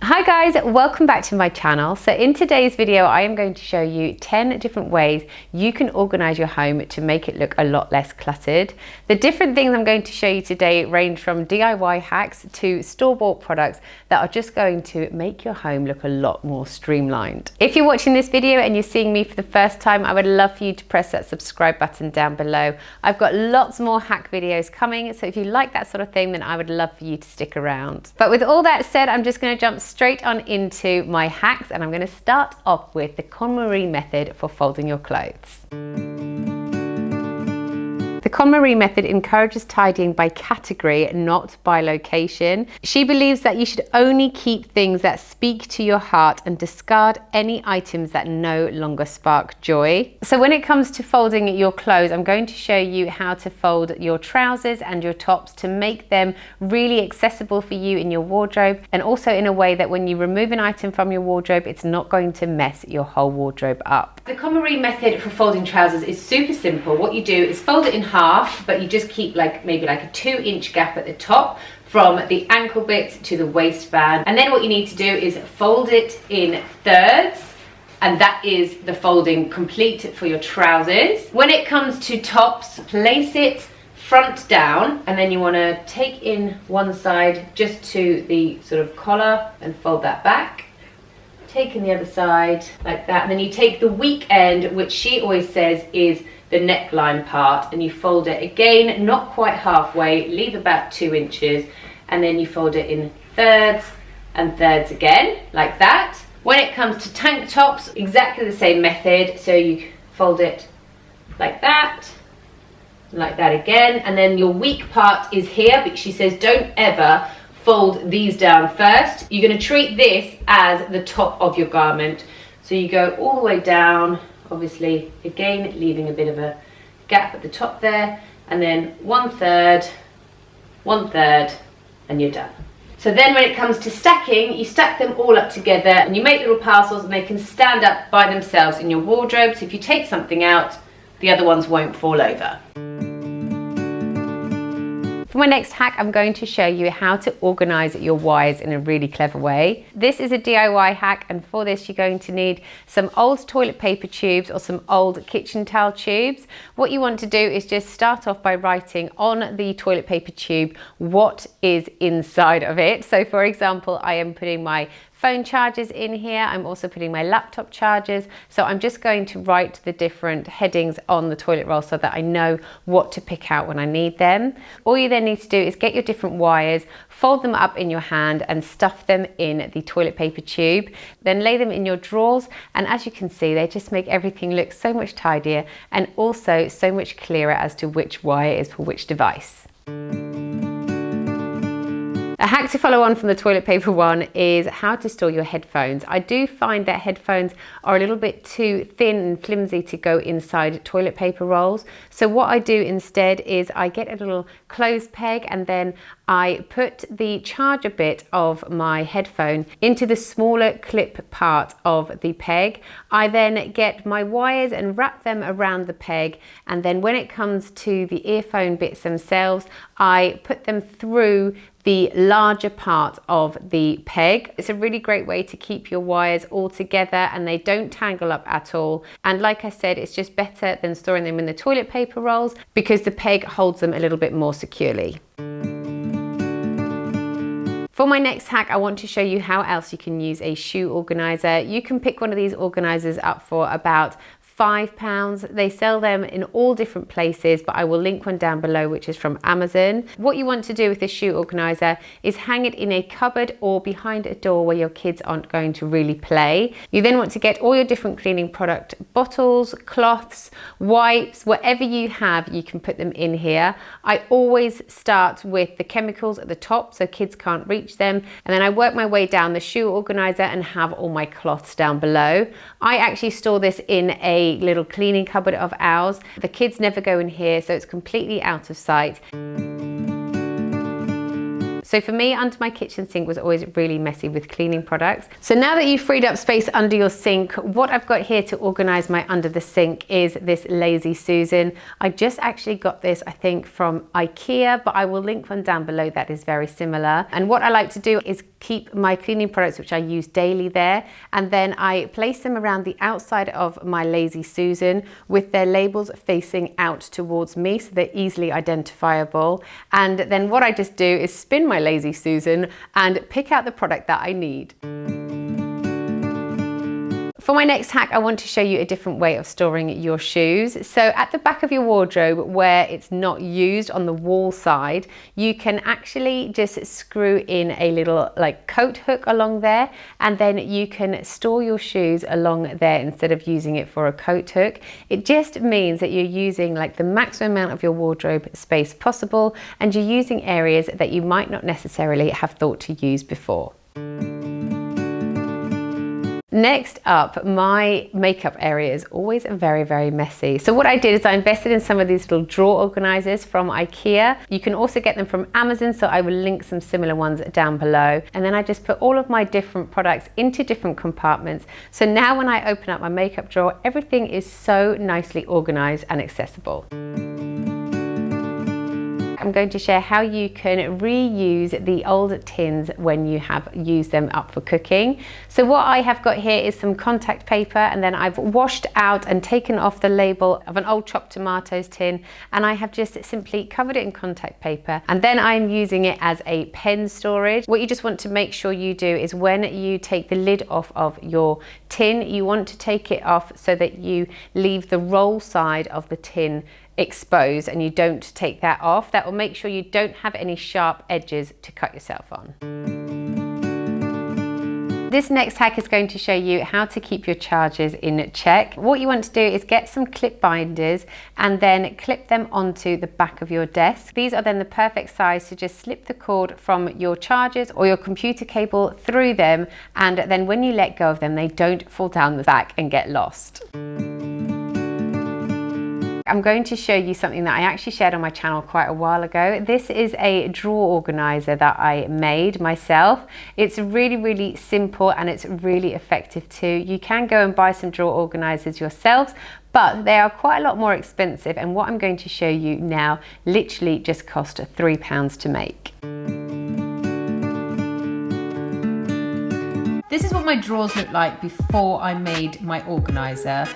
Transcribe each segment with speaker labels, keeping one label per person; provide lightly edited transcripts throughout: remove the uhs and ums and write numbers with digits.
Speaker 1: Hi guys, welcome back to my channel. So in today's video, I am going to show you 10 different ways you can organize your home to make it look a lot less cluttered. The different things I'm going to show you today range from DIY hacks to store-bought products that are just going to make your home look a lot more streamlined. If you're watching this video and you're seeing me for the first time, I would love for you to press that subscribe button down below. I've got lots more hack videos coming, so if you like that sort of thing, then I would love for you to stick around. But with all that said, I'm just going to jump straight on into my hacks, and I'm going to start off with the KonMari method for folding your clothes. The KonMari method encourages tidying by category, not by location. She believes that you should only keep things that speak to your heart and discard any items that no longer spark joy. So when it comes to folding your clothes, I'm going to show you how to fold your trousers and your tops to make them really accessible for you in your wardrobe, and also in a way that when you remove an item from your wardrobe, it's not going to mess your whole wardrobe up. The KonMari method for folding trousers is super simple. What you do is fold it in half, but you just keep maybe a 2-inch gap at the top from the ankle bit to the waistband. And then what you need to do is fold it in thirds, and that is the folding complete for your trousers. When it comes to tops, place it front down, and then you want to take in one side just to the sort of collar and fold that back. Take in the other side like that, and then you take the weak end, which she always says is the neckline part, and you fold it again, not quite halfway, leave about 2 inches, and then you fold it in thirds and thirds again, like that. When it comes to tank tops, exactly the same method, so you fold it like that again, and then your weak part is here, but she says don't ever fold these down first. You're going to treat this as the top of your garment. So you go all the way down, obviously, again, leaving a bit of a gap at the top there, and then one third, and you're done. So then when it comes to stacking, you stack them all up together and you make little parcels, and they can stand up by themselves in your wardrobe. So if you take something out, the other ones won't fall over. For my next hack, I'm going to show you how to organize your wires in a really clever way. This is a DIY hack, and for this you're going to need some old toilet paper tubes or some old kitchen towel tubes. What you want to do is just start off by writing on the toilet paper tube what is inside of it. So for example, I am putting my phone chargers in here. I'm also putting my laptop chargers. So I'm just going to write the different headings on the toilet roll so that I know what to pick out when I need them. All you then need to do is get your different wires, fold them up in your hand and stuff them in the toilet paper tube. Then lay them in your drawers, and as you can see, they just make everything look so much tidier and also so much clearer as to which wire is for which device. A hack to follow on from the toilet paper one is how to store your headphones. I do find that headphones are a little bit too thin and flimsy to go inside toilet paper rolls. So what I do instead is I get a little clothes peg, and then I put the charger bit of my headphone into the smaller clip part of the peg. I then get my wires and wrap them around the peg, and then when it comes to the earphone bits themselves, I put them through the larger part of the peg. It's a really great way to keep your wires all together and they don't tangle up at all. And like I said, it's just better than storing them in the toilet paper rolls because the peg holds them a little bit more securely. For my next hack, I want to show you how else you can use a shoe organizer. You can pick one of these organizers up for about £5. They sell them in all different places, but I will link one down below, which is from Amazon. What you want to do with this shoe organizer is hang it in a cupboard or behind a door where your kids aren't going to really play. You then want to get all your different cleaning product, bottles, cloths, wipes, whatever you have, you can put them in here. I always start with the chemicals at the top so kids can't reach them, and then I work my way down the shoe organizer and have all my cloths down below. I actually store this in a little cleaning cupboard of ours. The kids never go in here, so it's completely out of sight. So for me, under my kitchen sink was always really messy with cleaning products. So now that you've freed up space under your sink, what I've got here to organize my under the sink is this Lazy Susan. I just actually got this, I think, from IKEA, but I will link one down below that is very similar. And what I like to do is keep my cleaning products, which I use daily, there, and then I place them around the outside of my Lazy Susan with their labels facing out towards me, so they're easily identifiable. And then what I just do is spin my Lazy Susan and pick out the product that I need. For my next hack, I want to show you a different way of storing your shoes. So at the back of your wardrobe, where it's not used on the wall side, you can actually just screw in a little like coat hook along there, and then you can store your shoes along there instead of using it for a coat hook. It just means that you're using like the maximum amount of your wardrobe space possible, and you're using areas that you might not necessarily have thought to use before. Next up, my makeup area is always very, very messy. So what I did is I invested in some of these little drawer organizers from IKEA. You can also get them from Amazon, so I will link some similar ones down below. And then I just put all of my different products into different compartments. So now when I open up my makeup drawer, everything is so nicely organized and accessible. I'm going to share how you can reuse the old tins when you have used them up for cooking. So what I have got here is some contact paper, and then I've washed out and taken off the label of an old chopped tomatoes tin, and I have just simply covered it in contact paper, and then I'm using it as a pen storage. What you just want to make sure you do is when you take the lid off of your tin, you want to take it off so that you leave the roll side of the tin exposed and you don't take that off. That will make sure you don't have any sharp edges to cut yourself on. This next hack is going to show you how to keep your chargers in check. What you want to do is get some clip binders and then clip them onto the back of your desk. These are then the perfect size to just slip the cord from your chargers or your computer cable through them, and then when you let go of them, they don't fall down the back and get lost. I'm going to show you something that I actually shared on my channel quite a while ago. This is a drawer organizer that I made myself. It's really, really simple and it's really effective too. You can go and buy some drawer organizers yourselves, but they are quite a lot more expensive, and what I'm going to show you now literally just cost £3 to make. This is what my drawers looked like before I made my organizer.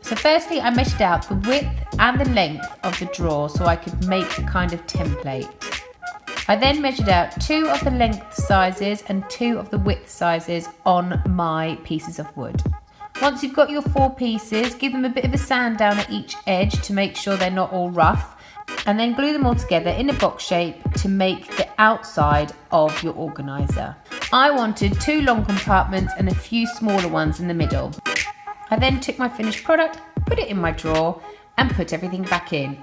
Speaker 1: So firstly, I measured out the width and the length of the drawer so I could make a kind of template. I then measured out 2 of the length sizes and 2 of the width sizes on my pieces of wood. Once you've got your 4 pieces, give them a bit of a sand down at each edge to make sure they're not all rough, and then glue them all together in a box shape to make the outside of your organizer. I wanted 2 long compartments and a few smaller ones in the middle. I then took my finished product, put it in my drawer, and put everything back in.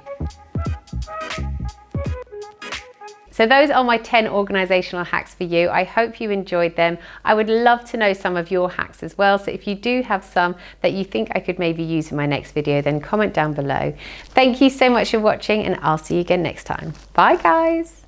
Speaker 1: So those are my 10 organisational hacks for you. I hope you enjoyed them. I would love to know some of your hacks as well. So if you do have some that you think I could maybe use in my next video, then comment down below. Thank you so much for watching, and I'll see you again next time. Bye guys.